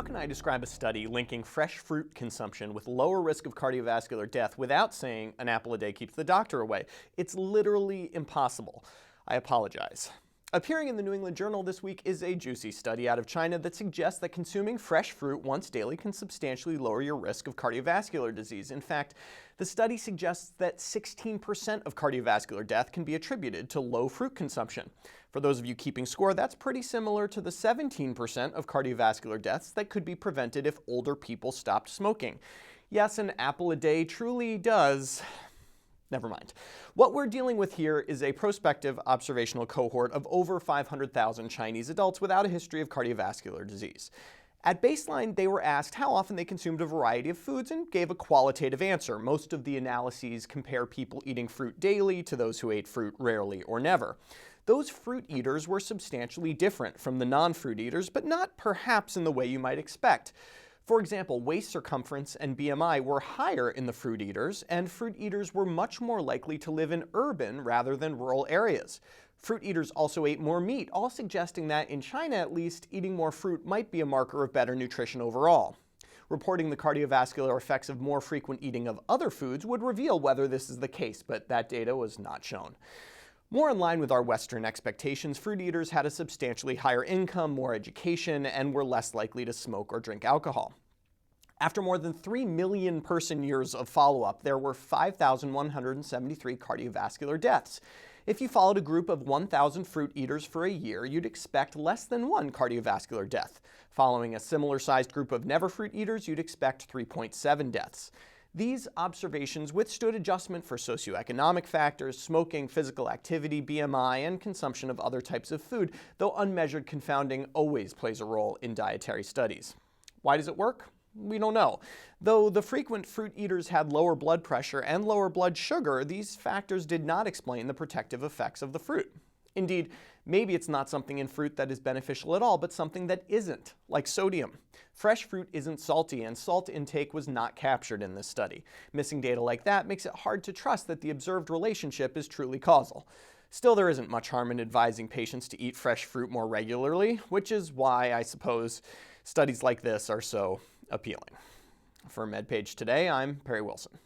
can I describe a study linking fresh fruit consumption with lower risk of cardiovascular death without saying an apple a day keeps the doctor away? It's literally impossible. I apologize. Appearing in the New England Journal this week is a juicy study out of China that suggests that consuming fresh fruit once daily can substantially lower your risk of cardiovascular disease. In fact, the study suggests that 16% of cardiovascular death can be attributed to low fruit consumption. For those of you keeping score, that's pretty similar to the 17% of cardiovascular deaths that could be prevented if older people stopped smoking. Yes, an apple a day truly does. Never mind. What we're dealing with here is a prospective observational cohort of over 500,000 Chinese adults without a history of cardiovascular disease. At baseline, they were asked how often they consumed a variety of foods and gave a qualitative answer. Most of the analyses compare people eating fruit daily to those who ate fruit rarely or never. Those fruit eaters were substantially different from the non-fruit eaters, but not perhaps in the way you might expect. For example, waist circumference and BMI were higher in the fruit eaters, and fruit eaters were much more likely to live in urban rather than rural areas. Fruit eaters also ate more meat, all suggesting that, in China at least, eating more fruit might be a marker of better nutrition overall. Reporting the cardiovascular effects of more frequent eating of other foods would reveal whether this is the case, but that data was not shown. More in line with our Western expectations, fruit eaters had a substantially higher income, more education, and were less likely to smoke or drink alcohol. After more than 3 million person-years of follow-up, there were 5,173 cardiovascular deaths. If you followed a group of 1,000 fruit eaters for a year, you'd expect less than 1 cardiovascular death. Following a similar-sized group of never fruit eaters, you'd expect 3.7 deaths. These observations withstood adjustment for socioeconomic factors, smoking, physical activity, BMI, and consumption of other types of food, though unmeasured confounding always plays a role in dietary studies. Why does it work? We don't know. Though the frequent fruit eaters had lower blood pressure and lower blood sugar, these factors did not explain the protective effects of the fruit. Indeed, maybe it's not something in fruit that is beneficial at all, but something that isn't, like sodium. Fresh fruit isn't salty, and salt intake was not captured in this study. Missing data like that makes it hard to trust that the observed relationship is truly causal. Still, there isn't much harm in advising patients to eat fresh fruit more regularly, which is why, I suppose, studies like this are so appealing. For MedPage Today, I'm Perry Wilson.